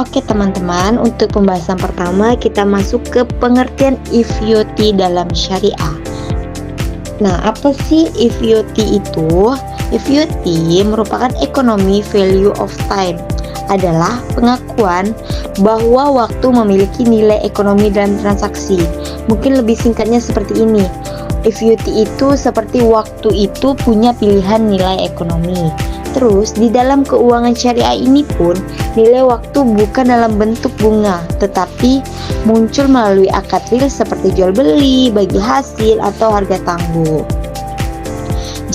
Oke teman-teman, untuk pembahasan pertama kita masuk ke pengertian IVOT dalam syariah. Nah, apa sih IVOT itu? IVOT merupakan Economic Value of Time, adalah pengakuan bahwa waktu memiliki nilai ekonomi dalam transaksi. Mungkin lebih singkatnya seperti ini. IVOT itu seperti waktu itu punya pilihan nilai ekonomi. Terus di dalam keuangan syariah ini pun nilai waktu bukan dalam bentuk bunga, tetapi muncul melalui akad real seperti jual beli, bagi hasil atau harga tangguh.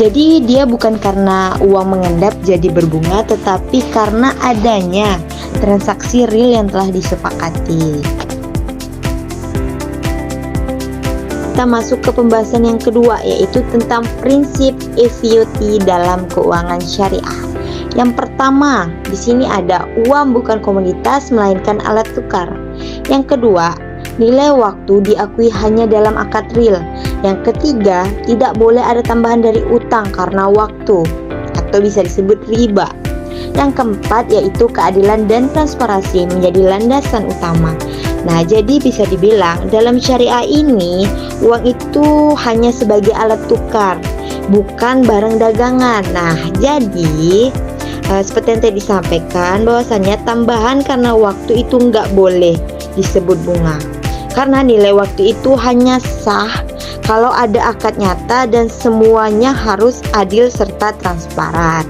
Jadi dia bukan karena uang mengendap jadi berbunga, tetapi karena adanya transaksi real yang telah disepakati. Kita masuk ke pembahasan yang kedua, yaitu tentang prinsip IVOT dalam keuangan syariah. Yang pertama, di sini ada uang bukan komoditas melainkan alat tukar. Yang kedua, nilai waktu diakui hanya dalam akad real. Yang ketiga, tidak boleh ada tambahan dari utang karena waktu, atau bisa disebut riba. Yang keempat, yaitu keadilan dan transparansi menjadi landasan utama. Nah, jadi bisa dibilang dalam syariah ini uang itu hanya sebagai alat tukar, bukan barang dagangan. Nah, jadi seperti yang tadi disampaikan, bahwasannya tambahan karena waktu itu nggak boleh disebut bunga, karena nilai waktu itu hanya sah kalau ada akad nyata dan semuanya harus adil serta transparan.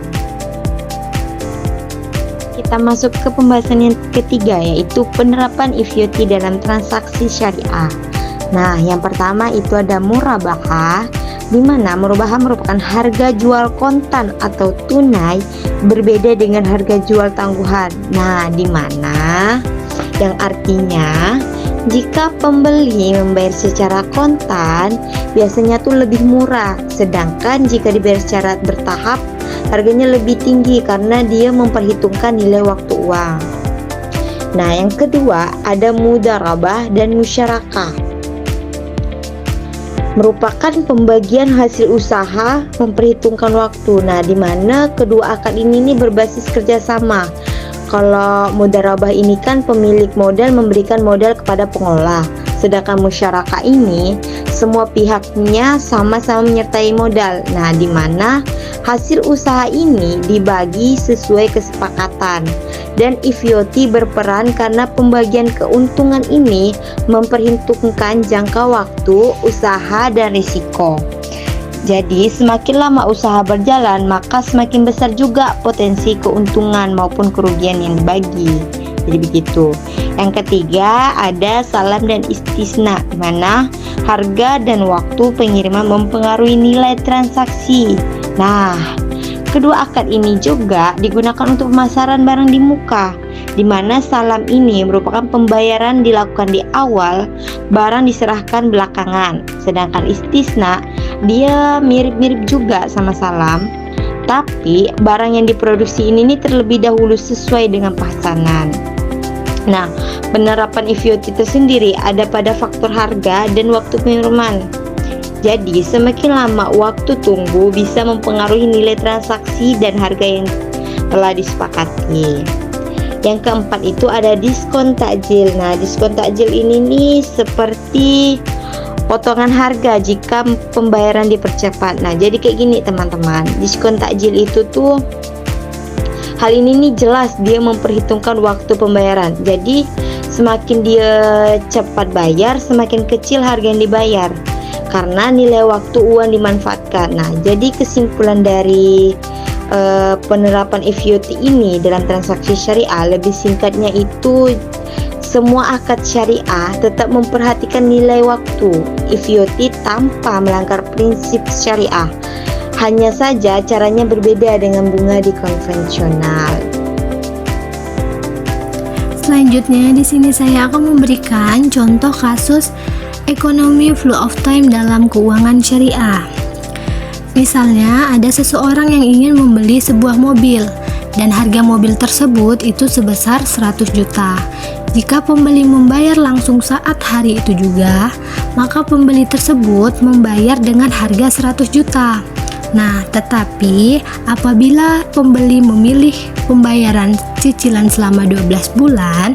Kita masuk ke pembahasan yang ketiga, yaitu penerapan IVOT dalam transaksi syariah. Nah, yang pertama itu ada murabahah, di mana murabahah merupakan harga jual kontan atau tunai berbeda dengan harga jual tangguhan. Nah, di mana yang artinya jika pembeli membayar secara kontan biasanya tuh lebih murah, sedangkan jika dibayar secara bertahap harganya lebih tinggi karena dia memperhitungkan nilai waktu uang. Nah, yang kedua ada mudharabah dan musyarakah, merupakan pembagian hasil usaha memperhitungkan waktu. Nah, di mana kedua akad ini berbasis kerjasama. Kalau mudharabah ini kan pemilik modal memberikan modal kepada pengolah, sedangkan musyarakah ini semua pihaknya sama-sama menyertai modal. Nah, di mana hasil usaha ini dibagi sesuai kesepakatan, dan IVOT berperan karena pembagian keuntungan ini memperhitungkan jangka waktu, usaha, dan risiko. Jadi semakin lama usaha berjalan, maka semakin besar juga potensi keuntungan maupun kerugian yang dibagi. Jadi begitu. Yang ketiga ada salam dan istisna, di mana harga dan waktu pengiriman mempengaruhi nilai transaksi. Nah, kedua akad ini juga digunakan untuk pemasaran barang di muka, di mana salam ini merupakan pembayaran dilakukan di awal, barang diserahkan belakangan. Sedangkan istisna dia mirip-mirip juga sama salam, tapi barang yang diproduksi ini terlebih dahulu sesuai dengan pesanan. Nah, penerapan IVOT itu sendiri ada pada faktor harga dan waktu pengiriman. Jadi semakin lama waktu tunggu bisa mempengaruhi nilai transaksi dan harga yang telah disepakati. Yang keempat itu ada diskon takjil. Nah, diskon takjil ini nih seperti potongan harga jika pembayaran dipercepat. Nah, jadi kayak gini teman-teman, diskon takjil itu tuh hal ini nih jelas dia memperhitungkan waktu pembayaran. Jadi semakin dia cepat bayar, semakin kecil harga yang dibayar karena nilai waktu uang dimanfaatkan. Nah, jadi kesimpulan dari penerapan IVOT ini dalam transaksi syariah, lebih singkatnya itu semua akad syariah tetap memperhatikan nilai waktu IVOT tanpa melanggar prinsip syariah. Hanya saja caranya berbeda dengan bunga di konvensional. Selanjutnya di sini saya akan memberikan contoh kasus ekonomi flow of time dalam keuangan syariah. Misalnya ada seseorang yang ingin membeli sebuah mobil dan harga mobil tersebut itu sebesar 100 juta. Jika pembeli membayar langsung saat hari itu juga, maka pembeli tersebut membayar dengan harga 100 juta. Nah, tetapi apabila pembeli memilih pembayaran cicilan selama 12 bulan,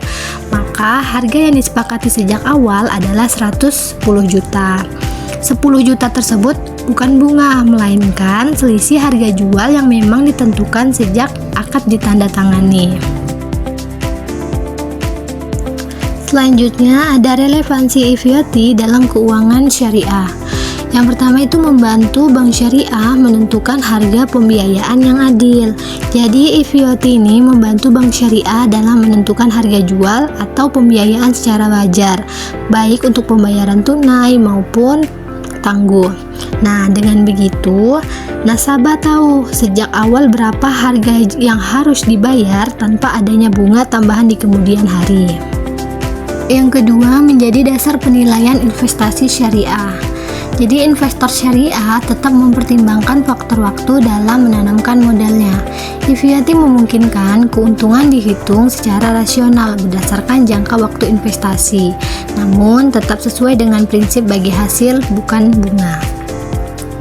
maka harga yang disepakati sejak awal adalah 110 juta. 10 juta tersebut bukan bunga, melainkan selisih harga jual yang memang ditentukan sejak akad ditandatangani. Selanjutnya ada relevansi IFYT dalam keuangan syariah. Yang pertama itu membantu bank syariah menentukan harga pembiayaan yang adil. Jadi IFYT ini membantu bank syariah dalam menentukan harga jual atau pembiayaan secara wajar, baik untuk pembayaran tunai maupun tangguh. Nah, dengan begitu, nasabah tahu sejak awal berapa harga yang harus dibayar tanpa adanya bunga tambahan di kemudian hari. Yang kedua, menjadi dasar penilaian investasi syariah. Jadi investor syariah tetap mempertimbangkan faktor waktu dalam menanamkan modalnya. IFYT memungkinkan keuntungan dihitung secara rasional berdasarkan jangka waktu investasi, namun tetap sesuai dengan prinsip bagi hasil bukan bunga.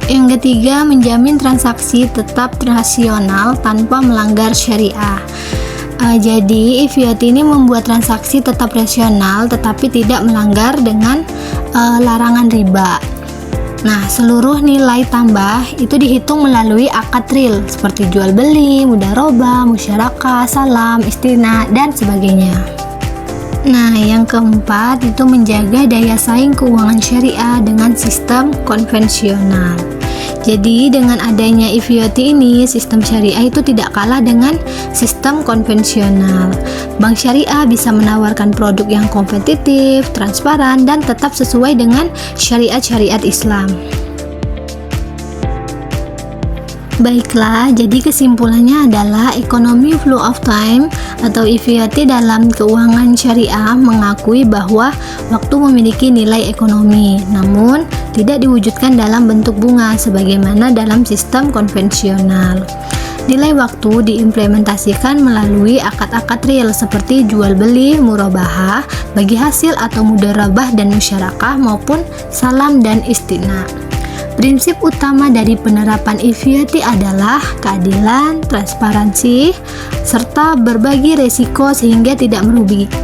Yang ketiga, menjamin transaksi tetap rasional tanpa melanggar syariah. Jadi IFYT ini membuat transaksi tetap rasional tetapi tidak melanggar dengan larangan riba. Nah, seluruh nilai tambah itu dihitung melalui akad real seperti jual beli, mudharabah, musyarakah, salam, istina, dan sebagainya. Nah, yang keempat itu menjaga daya saing keuangan syariah dengan sistem konvensional. Jadi dengan adanya IFYT ini, sistem syariah itu tidak kalah dengan sistem konvensional. Bank syariah bisa menawarkan produk yang kompetitif, transparan, dan tetap sesuai dengan syariat-syariat Islam. Baiklah, jadi kesimpulannya adalah ekonomi flow of time atau IFYT dalam keuangan syariah mengakui bahwa waktu memiliki nilai ekonomi, namun tidak diwujudkan dalam bentuk bunga sebagaimana dalam sistem konvensional. Nilai waktu diimplementasikan melalui akad-akad real seperti jual beli, murabahah, bagi hasil atau mudharabah dan musyarakah maupun salam dan istina. Prinsip utama dari penerapan IFYT adalah keadilan, transparansi, serta berbagi resiko sehingga tidak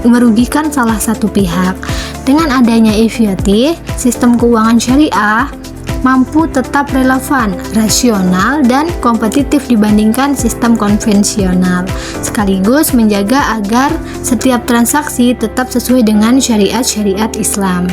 merugikan salah satu pihak. Dengan adanya IFYT, sistem keuangan syariah mampu tetap relevan, rasional, dan kompetitif dibandingkan sistem konvensional, sekaligus menjaga agar setiap transaksi tetap sesuai dengan syariat-syariat Islam.